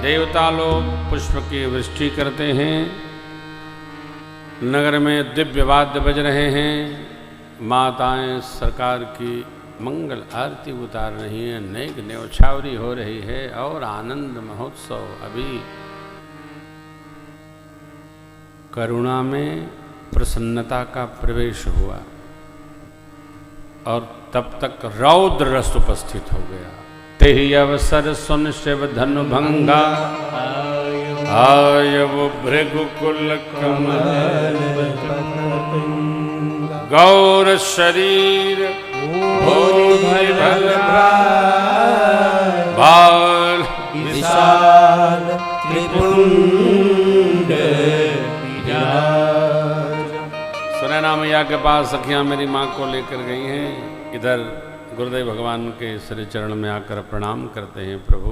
देवता लोग पुष्प की वृष्टि करते हैं, नगर में दिव्य वाद्य बज रहे हैं, माताएं सरकार की मंगल आरती उतार रही हैं, नेक न्यौछावरी हो रही है और आनंद महोत्सव। अभी करुणा में प्रसन्नता का प्रवेश हुआ और तब तक रौद्र रस उपस्थित हो गया। तेहि अवसर सुन शिव धनु भंगा, आयव भृगुकुल कमल, गौर शरीर भोधि भल बाल विशाल त्रिपुंड सुनैना मैया के पास सखियां मेरी माँ को लेकर गई हैं। इधर गुरुदेव भगवान के श्री चरण में आकर प्रणाम करते हैं प्रभु।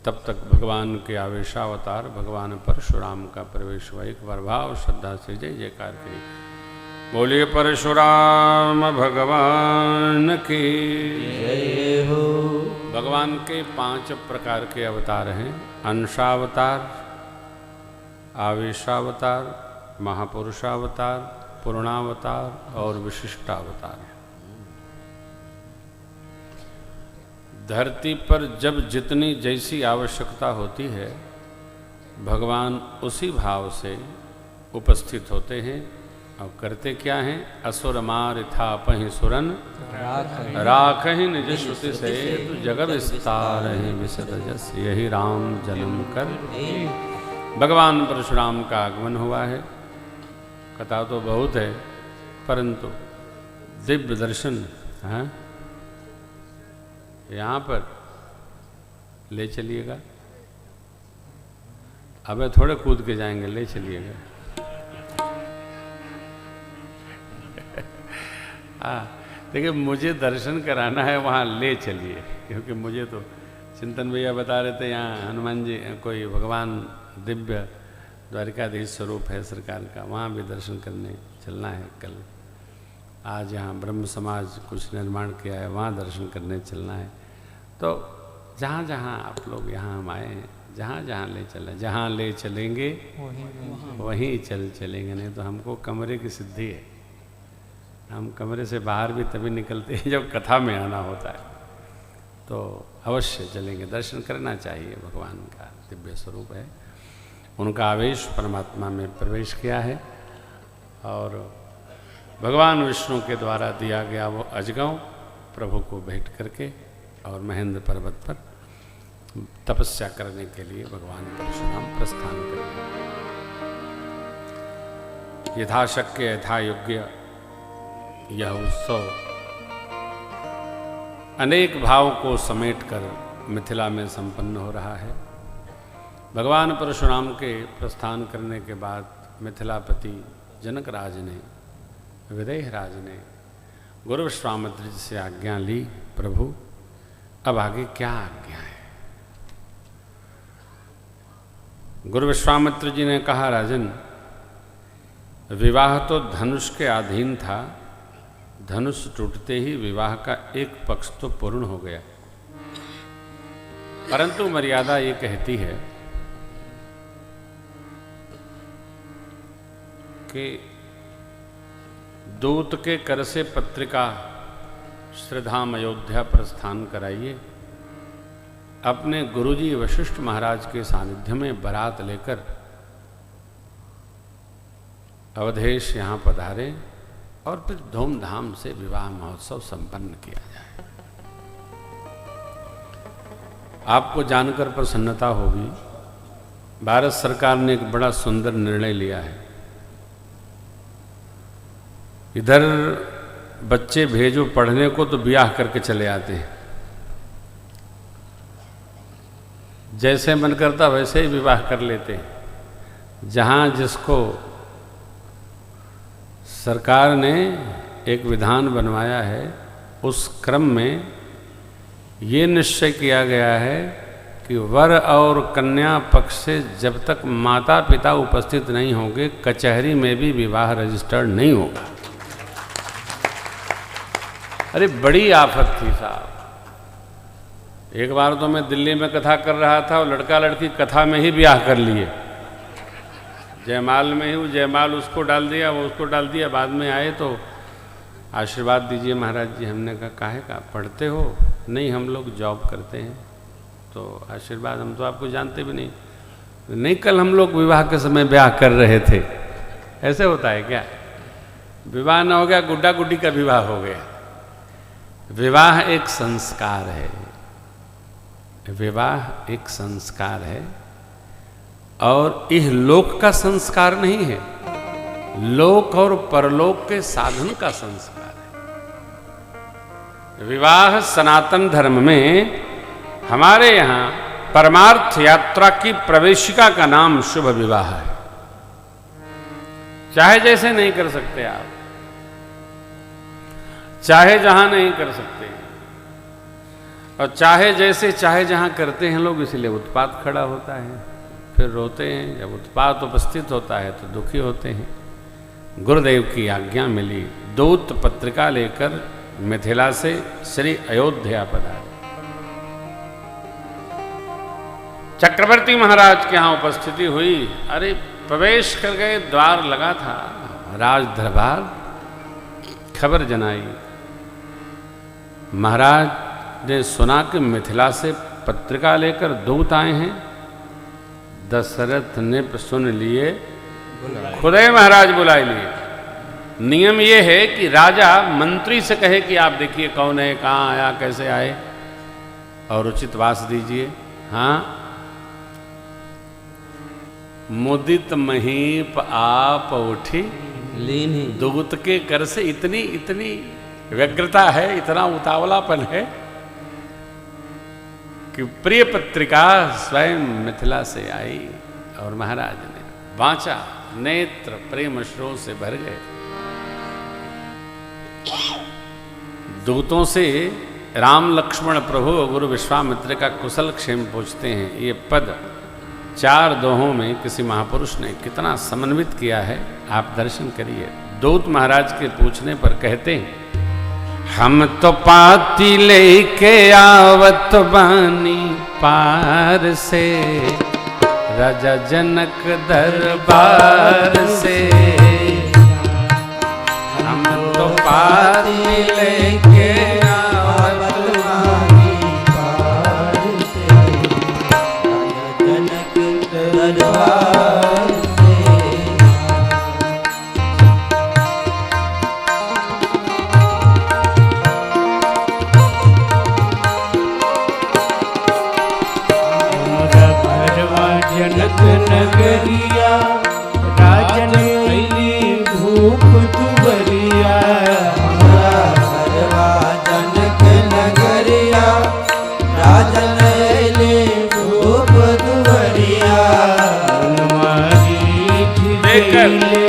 तब तक भगवान के आवेशावतार भगवान परशुराम का प्रवेश हुआ। एक बार भाव श्रद्धा से जय जयकार करिए। बोलिए परशुराम भगवान की जय हो। भगवान के 5 प्रकार के अवतार हैं। अंशावतार, आवेशावतार, महापुरुषावतार, पूर्णावतार और विशिष्टावतार। धरती पर जब जितनी जैसी आवश्यकता होती है भगवान उसी भाव से उपस्थित होते हैं और करते क्या हैं। असुर मार था पहि सुरन राखहि निज श्रुति से, जग विस्तार विशद जस, यही राम जन्म कर। भगवान परशुराम का आगमन हुआ है। कथा तो बहुत है परंतु दिव्य दर्शन है। यहाँ पर ले चलिएगा। अब थोड़े कूद के जाएंगे, ले चलिएगा। हाँ देखिए, मुझे दर्शन कराना है, वहाँ ले चलिए। क्योंकि मुझे तो चिंतन भैया बता रहे थे यहाँ हनुमान जी कोई भगवान दिव्य द्वारिकाधीश स्वरूप है सरकार का, वहाँ भी दर्शन करने चलना है कल। आज यहाँ ब्रह्म समाज कुछ निर्माण किया है, वहाँ दर्शन करने चलना है। तो जहाँ जहाँ आप लोग यहाँ हम आए हैं, जहाँ जहाँ ले चलें, जहाँ ले चलेंगे वहीं चलेंगे। नहीं तो हमको कमरे की सिद्धि है। हम कमरे से बाहर भी तभी निकलते हैं जब कथा में आना होता है। तो अवश्य चलेंगे, दर्शन करना चाहिए। भगवान का दिव्य स्वरूप है, उनका आवेश परमात्मा में प्रवेश किया है और भगवान विष्णु के द्वारा दिया गया वो अजगव प्रभु को भेंट करके और महेंद्र पर्वत पर तपस्या करने के लिए भगवान परशुराम प्रस्थान करेंगे। यथाशक्य यथा योग्य यह उत्सव अनेक भाव को समेटकर मिथिला में संपन्न हो रहा है। भगवान परशुराम के प्रस्थान करने के बाद मिथिलापति जनक राज ने, विदेह राज ने गुरु विश्वामित्र जी से आज्ञा ली, प्रभु अब आगे क्या आज्ञा है। गुरु विश्वामित्र जी ने कहा, राजन विवाह तो धनुष के अधीन था, धनुष टूटते ही विवाह का एक पक्ष तो पूर्ण हो गया, परंतु मर्यादा ये कहती है कि दूत के कर से पत्रिका श्रीधाम अयोध्या प्रस्थान कराइए। अपने गुरुजी वशिष्ठ महाराज के सानिध्य में बारात लेकर अवधेश यहाँ पधारे और फिर धूमधाम से विवाह महोत्सव संपन्न किया जाए। आपको जानकर प्रसन्नता होगी, भारत सरकार ने एक बड़ा सुंदर निर्णय लिया है। इधर बच्चे भेजो पढ़ने को तो ब्याह करके चले आते हैं, जैसे मन करता वैसे ही विवाह कर लेते हैं। जहाँ जिसको सरकार ने एक विधान बनवाया है, उस क्रम में ये निश्चय किया गया है कि वर और कन्या पक्ष से जब तक माता पिता उपस्थित नहीं होंगे, कचहरी में भी विवाह रजिस्टर्ड नहीं होगा। अरे बड़ी आफत थी साहब। एक बार तो मैं दिल्ली में कथा कर रहा था और लड़का लड़की कथा में ही ब्याह कर लिए, जयमाल में ही। वो जयमाल उसको डाल दिया, वो उसको डाल दिया। बाद में आए तो आशीर्वाद दीजिए महाराज जी। हमने कहा काहे का, पढ़ते हो? नहीं, हम लोग जॉब करते हैं। तो आशीर्वाद, हम तो आपको जानते भी नहीं। नहीं, कल हम लोग विवाह के समय ब्याह कर रहे थे। ऐसे होता है क्या? विवाह ना हो गया, गुड्डा गुड्डी का विवाह हो गया। विवाह एक संस्कार है, विवाह एक संस्कार है और यह लोक का संस्कार नहीं है, लोक और परलोक के साधन का संस्कार है। विवाह सनातन धर्म में हमारे यहाँ परमार्थ यात्रा की प्रवेशिका का नाम शुभ विवाह है। चाहे जैसे नहीं कर सकते आप, चाहे जहां नहीं कर सकते, और चाहे जैसे चाहे जहां करते हैं लोग, इसलिए उत्पात खड़ा होता है, फिर रोते हैं। जब उत्पात उपस्थित होता है तो दुखी होते हैं। गुरुदेव की आज्ञा मिली, दूत पत्रिका लेकर मिथिला से श्री अयोध्या पधारे। चक्रवर्ती महाराज के यहाँ उपस्थिति हुई। अरे प्रवेश कर गए, द्वार लगा था, राज दरबार। खबर जनाई, महाराज ने सुना कि मिथिला से पत्रिका लेकर दूत आए हैं। दशरथ ने सुन लिए, खुदे महाराज बुलाए लिए। नियम ये है कि राजा मंत्री से कहे कि आप देखिए कौन है, कहाँ आया, कैसे आए, और उचित वास दीजिए। हाँ, मुदित महीप आप उठी लीनी। दूत के कर से इतनी इतनी व्यग्रता है, इतना उतावलापन है कि प्रिय पत्रिका स्वयं मिथिला से आई और महाराज ने वाचा, नेत्र प्रेम अश्रुओं से भर गए। दूतों से राम लक्ष्मण प्रभु गुरु विश्वामित्र का कुशल क्षेम पूछते हैं। ये पद 4 दोहों में किसी महापुरुष ने कितना समन्वित किया है, आप दर्शन करिए। दूत महाराज के पूछने पर कहते हैं, हम तो पाती लेके आवत बानी पार से, राजा जनक दरबार से। हम तो पाती लेके आवत बानी पार से, राजा जनक दरबार से। जनक नगरिया, राजन कैली भूप दुबरिया। घरवा जनक नगरिया, राजन कैली भूप दुबरिया। हनुमारी ठिठैले,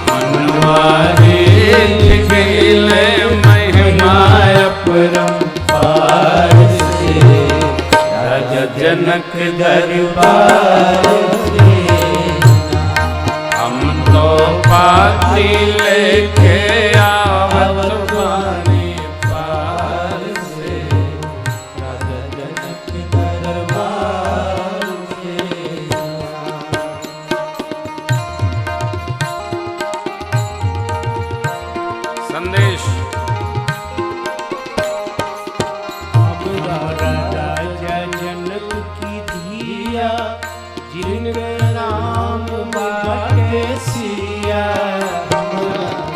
हनुमारी ठिठैले, महिमा अपरंपार से, राजा जनक दरबार से। हम तो पाती लेके आवत बानी पार से, राजा जनक दरबार से। संदेश। हमारा राजा जनक की धिया, जिनके नाम बाटे सिया।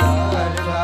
राजा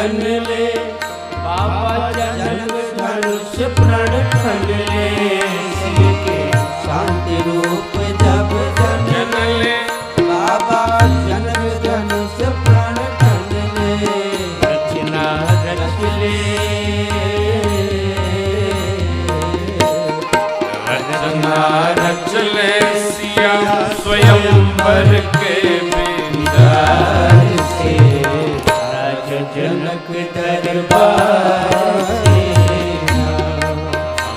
छन ले, बाबा जनक धनुष प्रण ठन ले, शिव के शांति रूप जब जन ले, बाबा जनक धनुष प्रण ठन ले, रचना रच ले, रचना रच ले सिया स्वयंवर के बिंदार से, राज जनक दरबार से,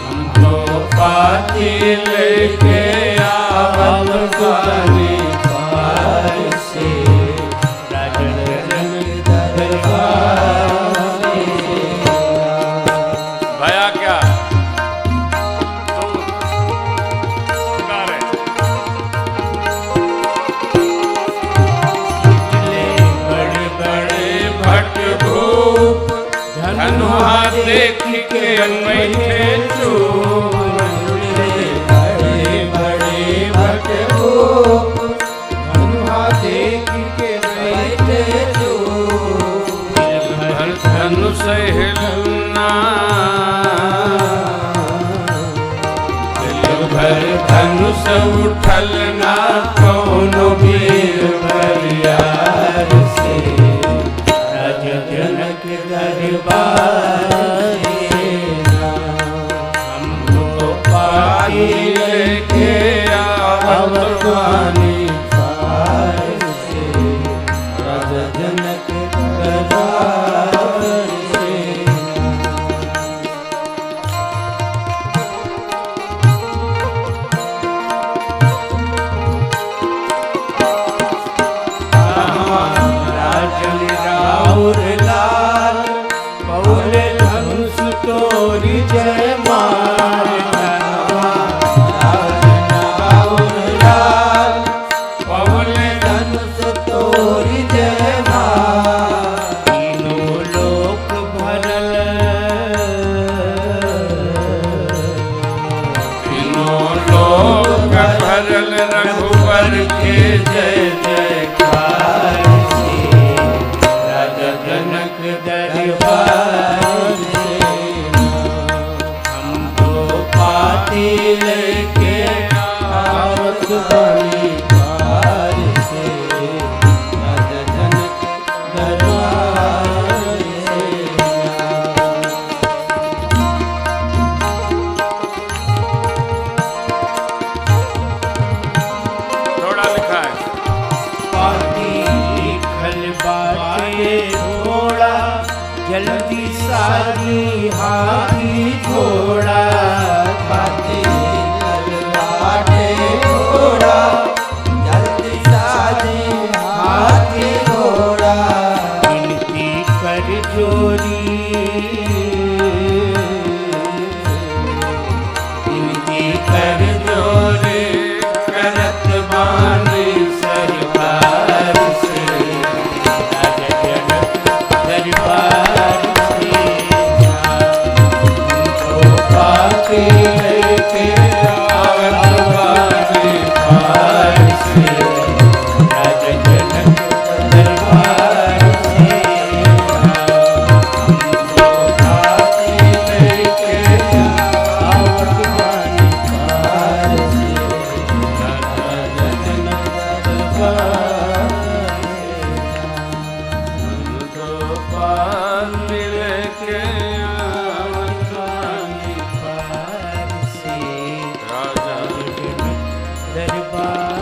हमको पाती लेके आवत गाने पार से, राज जनक दरबार से। भया क्या तुम गा रहे बड़े बड़े भट भूप धनुहा देख के बैठे चूप, बड़े बड़े भट भूप धनुहा देख के बैठे चूप, भर धनुष हिलना, दिल भर धनुष उठलना, कौनो वीर बलियार से, राज जनक दरबार से, हमको पाई लेके आवत गाने पार से, राज जनक दरबार से। राजन राउर लाल पौल धनुष तोरी जय मार, राजन राउर लाल पौल धनुष तोरी जय मार, तीनों लोक भरल, तीनों लोग भरल रघुवर के जय जयकार से, राजा जनक दरबार से, हमको पाती लेके आवत बनी पार से, राजा जनक दरबार से। थोड़ा लिखा है पाती लिखल बाटे थोड़ा, जल्दी साजी हाथी घोड़ा, पाती लिखल बाटे थोड़ा, जल्दी साजी हाथी घोड़ा, विनती कर जोरी, विनती कर जोरे करत बानी सरकार से, राजा जनक दरबार से, हमको पाके लेके आवत गाने पार से, राजा जनक दरबार से, हमको पाके लेके आवत बानी पार से, राजा जनक दरबार से। हमको पाती लेके आवत पार से, राजा दरबार